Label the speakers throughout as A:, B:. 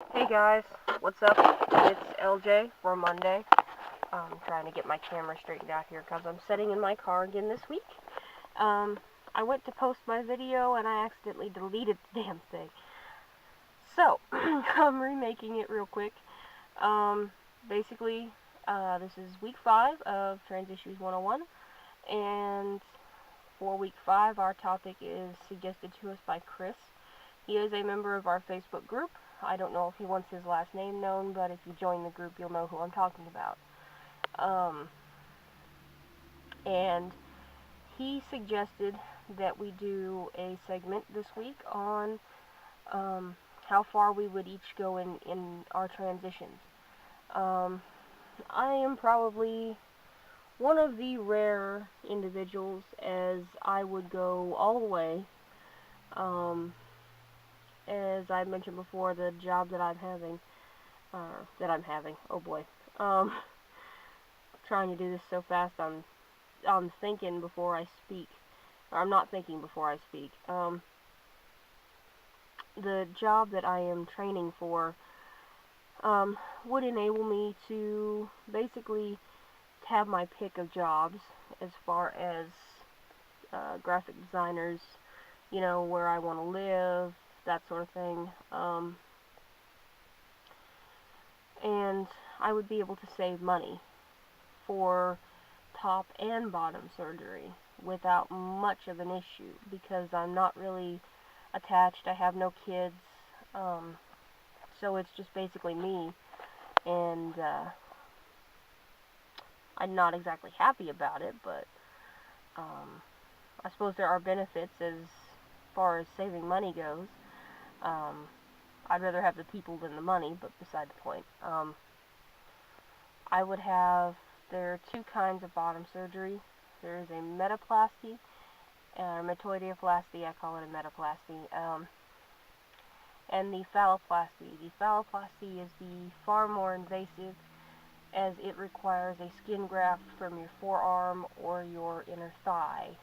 A: Hey guys, what's up? It's LJ for Monday. I'm trying to get my camera straightened out here because I'm sitting in my car again this week. I went to post my video and I accidentally deleted the damn thing. So, I'm remaking it real quick. Basically, this is week 5 of Trans Issues 101, and for week 5, our topic is suggested to us by Chris. He is a member of our Facebook group. I don't know if he wants his last name known, but if you join the group, you'll know who I'm talking about. And he suggested that we do a segment this week on how far we would each go in our transitions. I am probably one of the rare individuals, as I would go all the way. As I mentioned before, the job that I'm having, oh boy, trying to do this so fast, I'm thinking before I speak, or I'm not thinking before I speak. The job that I am training for, would enable me to basically have my pick of jobs as far as graphic designers, where I want to live, that sort of thing. And I would be able to save money for top and bottom surgery without much of an issue because I'm not really attached. I have no kids, so it's just basically me, and I'm not exactly happy about it, but I suppose there are benefits as far as saving money goes. I'd rather have the people than the money, but beside the point. I would have, there are two kinds of bottom surgery. There is a metaplasty, metoidioplasty, I call it a metaplasty, and the phalloplasty. The phalloplasty is the far more invasive, as it requires a skin graft from your forearm or your inner thigh.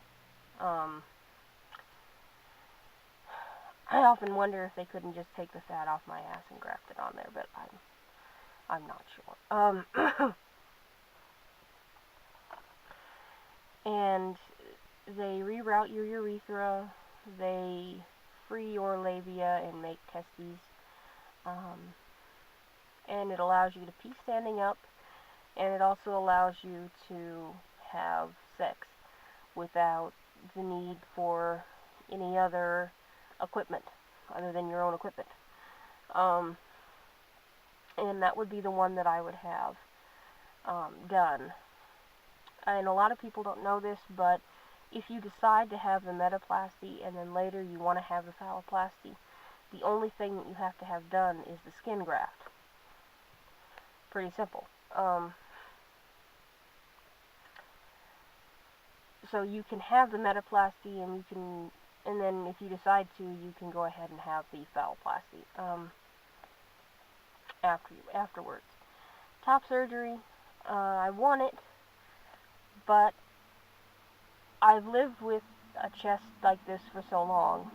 A: I often wonder if they couldn't just take the fat off my ass and graft it on there, but I'm not sure. And they reroute your urethra, they free your labia and make testes, and it allows you to pee standing up, and it also allows you to have sex without the need for any other equipment other than your own equipment. And that would be the one that I would have done. And a lot of people don't know this, but if you decide to have the metaplasty and then later you want to have the phalloplasty, the only thing that you have to have done is the skin graft. Pretty simple. So you can have the metaplasty, and then if you decide to, you can go ahead and have the phalloplasty afterwards. Top surgery, I want it, but I've lived with a chest like this for so long.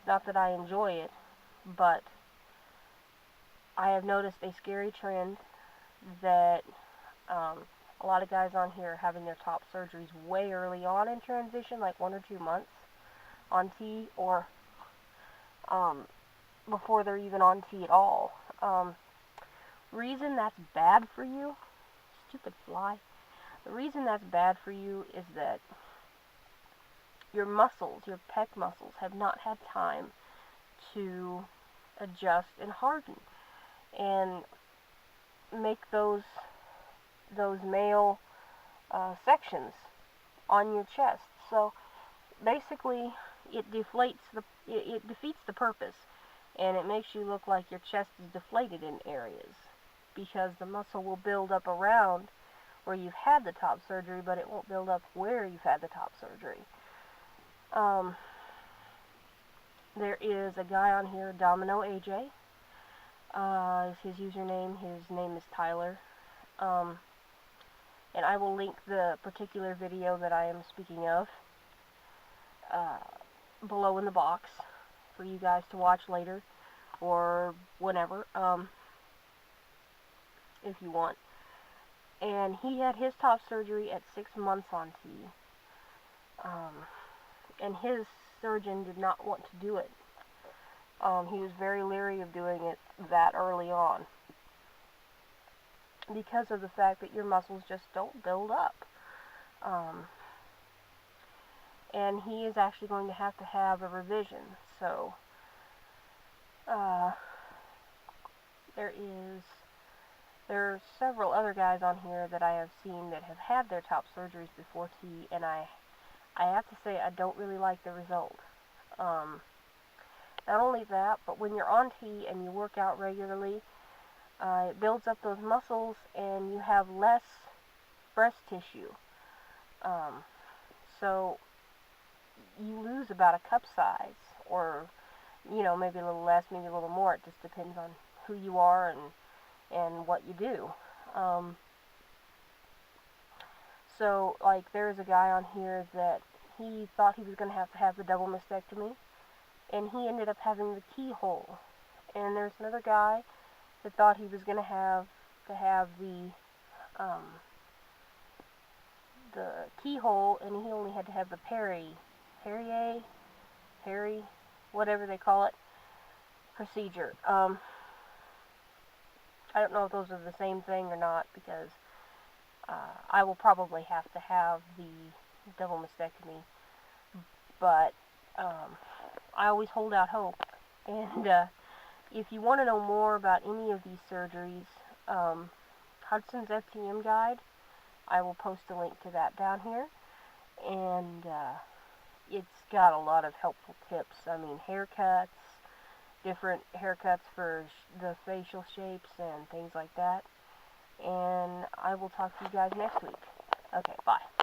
A: Not that I enjoy it, but I have noticed a scary trend that a lot of guys on here are having their top surgeries way early on in transition, like 1 or 2 months on T, or before they're even on T at all. Reason that's bad for you, stupid fly. The reason that's bad for you is that your muscles, your pec muscles, have not had time to adjust and harden and make those male sections on your chest. So basically, it defeats the purpose, and it makes you look like your chest is deflated in areas because the muscle will build up around where you've had the top surgery, but it won't build up where you've had the top surgery. There is a guy on here, Domino AJ, is his username. His name is Tyler. And I will link the particular video that I am speaking of below in the box for you guys to watch later. or whenever, if you want. And he had his top surgery at 6 months on T. And his surgeon did not want to do it. He was very leery of doing it that early on because of the fact that your muscles just don't build up. And he is actually going to have a revision. So there are several other guys on here that I have seen that have had their top surgeries before T, and I have to say I don't really like the result. Not only that, but when you're on T and you work out regularly, it builds up those muscles and you have less breast tissue. So you lose about a cup size, or maybe a little less, maybe a little more. It just depends on who you are and what you do. So like there's a guy on here that he thought he was going to have the double mastectomy, and he ended up having the keyhole. And there's another guy that thought he was going to have the keyhole, and he only had to have the Perrier, whatever they call it, procedure. I don't know if those are the same thing or not, because I will probably have to have the double mastectomy, but I always hold out hope. And if you want to know more about any of these surgeries, Hudson's FTM guide, I will post a link to that down here, and it's got a lot of helpful tips. I mean, haircuts, different haircuts for the facial shapes and things like that. And I will talk to you guys next week. Okay, bye.